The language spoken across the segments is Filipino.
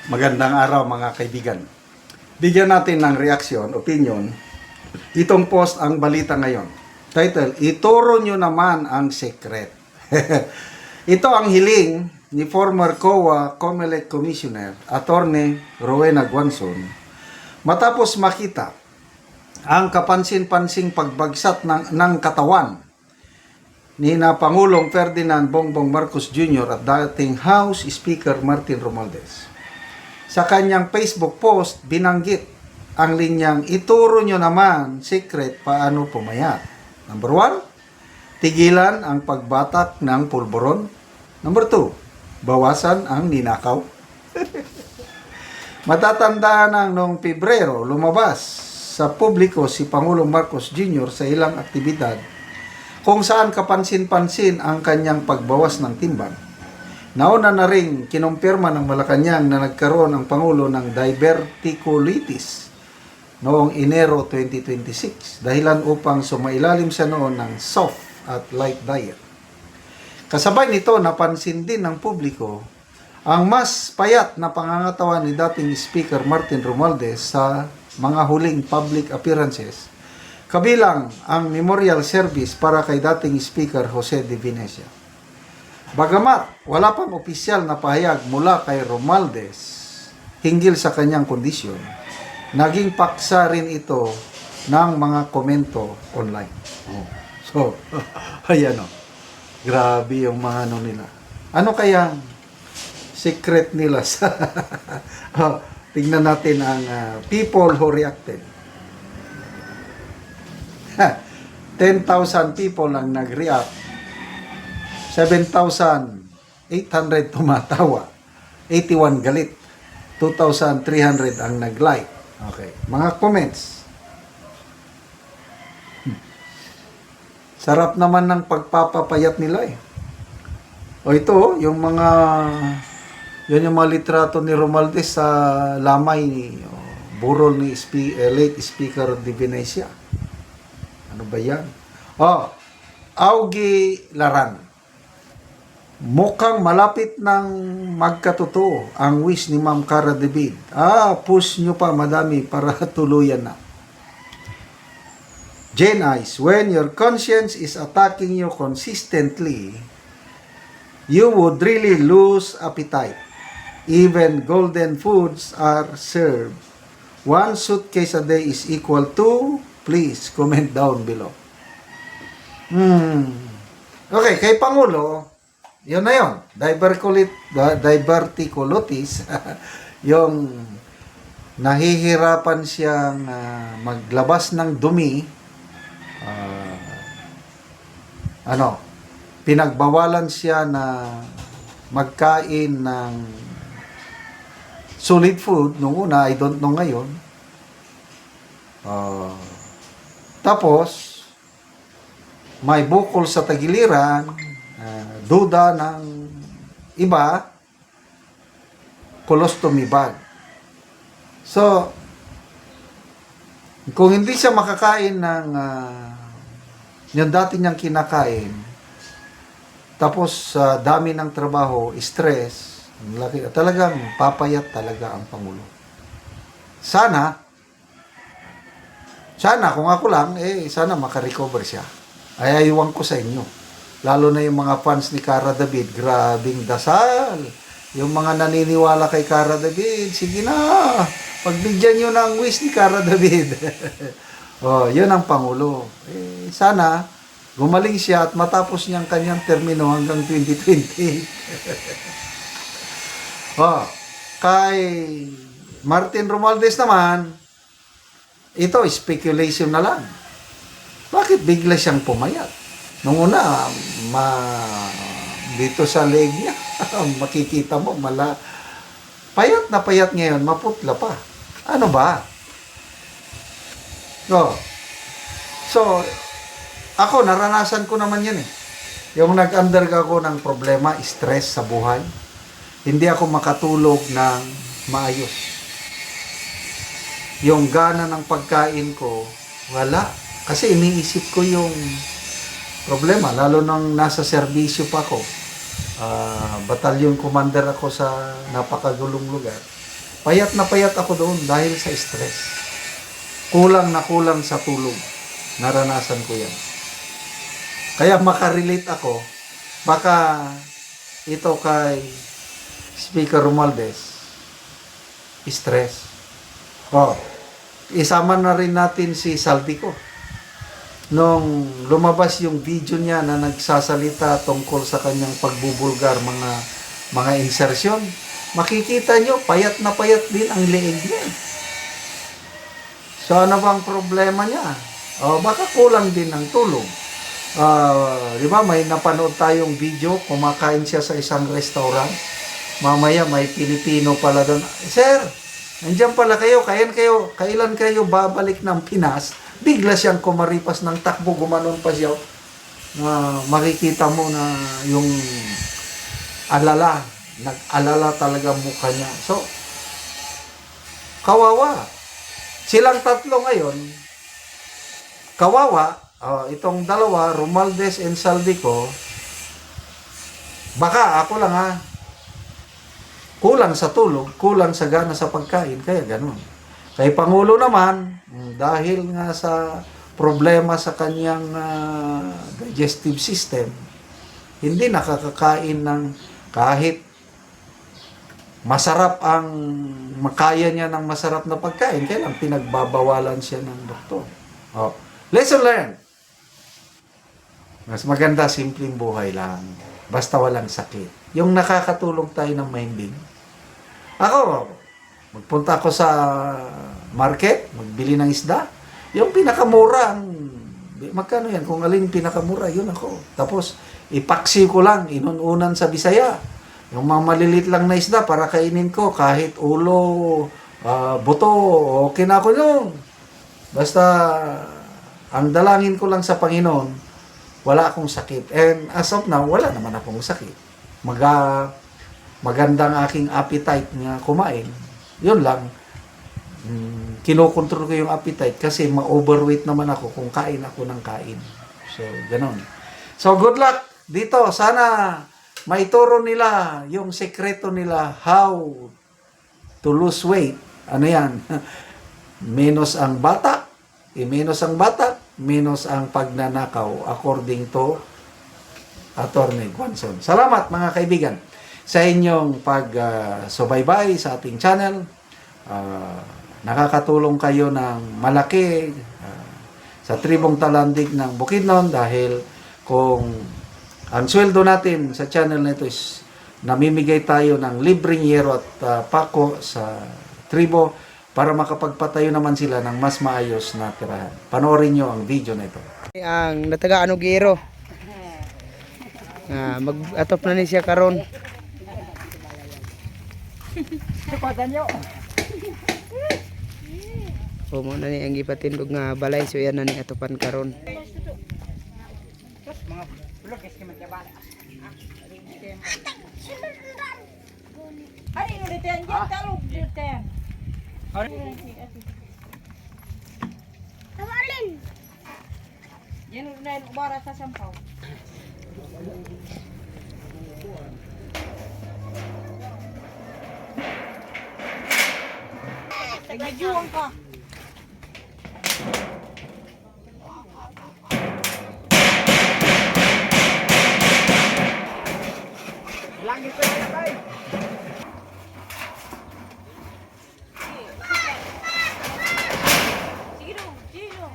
Magandang araw mga kaibigan. Bigyan natin ng reaksyon, opinion, itong post ang balita ngayon. Title, ituro nyo naman ang secret. Ito ang hiling ni former COA COMELEC Commissioner, Attorney Rowena Guanzon, matapos makita ang kapansin-pansing pagbagsak ng katawan ni na Pangulong Ferdinand Bongbong Marcos Jr. at dating House Speaker Martin Romualdez. Sa kanyang Facebook post, binanggit ang linyang ituro nyo naman secret paano pumayat. Number 1, tigilan ang pagbatak ng pulburon. Number 2, bawasan ang ninakaw. Matatandaan ng noong Pebrero, lumabas sa publiko si Pangulong Marcos Jr. sa ilang aktibidad kung saan kapansin-pansin ang kanyang pagbawas ng timbang. Nauna na rin kinumpirma ng Malacanang na nagkaroon ang Pangulo ng diverticulitis noong Enero 2026 dahilan upang sumailalim siya noon ng soft at light diet. Kasabay nito, napansin din ng publiko ang mas payat na pangangatawan ni dating Speaker Martin Romualdez sa mga huling public appearances, kabilang ang memorial service para kay dating Speaker Jose de Venecia. Bagamat wala pang opisyal na pahayag mula kay Romualdez hinggil sa kanyang kondisyon, naging paksa rin ito ng mga komento online. So, ayan o. Grabe yung mga ano nila. Ano kaya secret nila sa... tingnan natin ang people who reacted. 10,000 people ang nag-react. 7,800 tumatawa, 81 galit, 2,300 ang nag-like. Okay. Mga comments. Sarap naman ng pagpapapayat nila eh. O ito, yung mga litrato ni Romualdez sa lamay ni burol ni late Speaker de Venecia. Ano ba yan? Augie Laran. Mukhang malapit ng magkatotoo ang wish ni Ma'am Cara David. Push nyo pa madami para tuluyan na. Jane Ice, when your conscience is attacking you consistently, you would really lose appetite. Even golden foods are served. 1 suitcase a day is equal to, please comment down below. Okay, kay Pangulo, yun na yun. Diverticulitis. Yung nahihirapan siyang maglabas ng dumi. Pinagbawalan siya na magkain ng solid food. Nung una, I don't know ngayon. Tapos, may bukol sa tagiliran, duda ng iba, colostomy bag. So, kung hindi siya makakain ng yung dati niyang kinakain, tapos dami ng trabaho, stress, talagang papayat talaga ang Pangulo. Sana kung ako lang, sana makarecover siya. Ay ayuwan ko sa inyo. Lalo na yung mga fans ni Cara David, grabing dasal. Yung mga naniniwala kay Cara David, sige na, pagbigyan nyo ng wish ni Cara David. Yun ang Pangulo. Sana, gumaling siya at matapos niyang kanyang termino hanggang 2028. Kay Martin Romualdez naman, ito, speculation na lang. Bakit bigla siyang pumayat? Nung una, dito sa leg niya, makikita mo, payat na payat ngayon, maputla pa. Ano ba? So, ako, naranasan ko naman yan eh. Yung nag-undergo ako ng problema, stress sa buhay, hindi ako makatulog ng maayos. Yung gana ng pagkain ko, wala. Kasi iniisip ko yung problema, lalo nang nasa serbisyo pa ako. Batalyon commander ako sa napakagulong lugar. Payat na payat ako doon dahil sa stress. Kulang na kulang sa tulog. Naranasan ko yan. Kaya makarelate ako, baka ito kay Speaker Romualdez, stress. Isama na rin natin si Saldico. Nung lumabas yung video niya na nagsasalita tungkol sa kanyang pagbubulgar, mga insertion, makikita nyo, payat na payat din ang leeg niya. So ano bang problema niya? Baka kulang din ng tulog. Di ba may napanood tayong video, kumakain siya sa isang restaurant. Mamaya may Pilipino pala doon. Sir, nandiyan pala kayo, kailan kayo babalik ng Pinas? Bigla siyang kumaripas ng takbo, gumanon pa siya. Makikita mo na yung alala, nag-alala talaga mukha niya. So, kawawa. Silang tatlo ngayon, kawawa, itong dalawa, Romualdez and Saldico, baka ako lang kulang sa tulog, kulang sa gana sa pagkain, kaya ganun. Kay Pangulo naman, dahil nga sa problema sa kanyang digestive system, hindi nakakakain ng kahit masarap ang makaya niya ng masarap na pagkain, kaya lang pinagbabawalan siya ng doktor. Lesson learned. Mas maganda, simpleng buhay lang. Basta walang sakit. Yung nakakatulong tayo ng mahimbing. Ako, magpunta ako sa market, magbili ng isda. Yung pinakamura, magkano yan? Kung alin yung pinakamura, yun ako. Tapos, ipaksi ko lang, inununan sa Bisaya. Yung mga malilit lang na isda para kainin ko, kahit ulo, buto, okay na ako yun. Basta, ang dalangin ko lang sa Panginoon, wala akong sakit. And as of now, wala naman akong sakit. Magandang aking appetite nga kumain. Yun lang. Kinokontrol ko yung appetite kasi ma-overweight naman ako kung kain ako ng kain. So, ganun. So, good luck dito. Sana maituro nila yung sekreto nila how to lose weight. Ano yan? Menos ang batak, menos ang pagnanakaw according to Attorney Guanzon. Salamat mga kaibigan sa inyong pag-subaybay sa ating channel. Nakakatulong kayo ng malaki sa tribong Talandig ng Bukidnon dahil kung ang sweldo natin sa channel na ito is namimigay tayo ng libreng yero at pako sa tribo para makapagpatayo naman sila ng mas maayos na tirahan. Panoorin nyo ang video na ito. Ang nataga Anugiro. Mag-atop na ni siya karon. Mo na ni ang ipatindog nga balay so yan na ni atopan karon. Hari ini diten jen taluk diten. Awalin. Jen udah ubara sa sampaw. Nagjuang ka. Langit pa na bay. Sige dong, sige dong.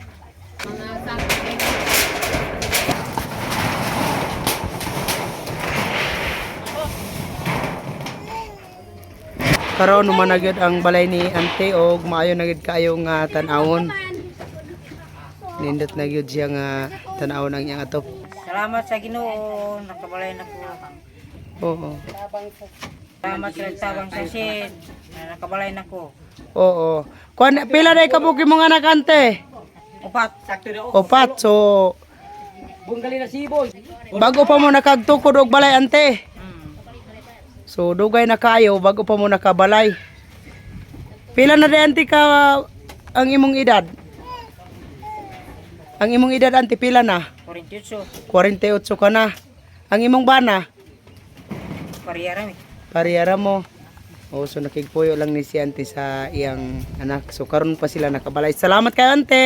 Karon numanagid ang balay ni ante og maayo na gid kaayo nga tan-awon. Nindot na gyud siya nga tan-awon ang iyang atop. Salamat sa Ginoo, nakabalay na ko. Oo. Salamat sa tabang sa sid, nakabalay na ko. Oo. Kuan pila day kabuki mong anak ante? Upat, sakto daw. Opat. So Bunggali na sibol. bago pa mo nakagtukod og balay ante. So dugay na kayo bago pa mo nakabalay. Pila na day ante ka ang imong edad? Ang imong edad ante pila na? 48. 48 ka na. Ang imong bana? Pariyara mi. Parehara mo. O so nakigpuyo lang ni si ante sa iyang anak. So karon pa sila nakabalay. Salamat kay ante.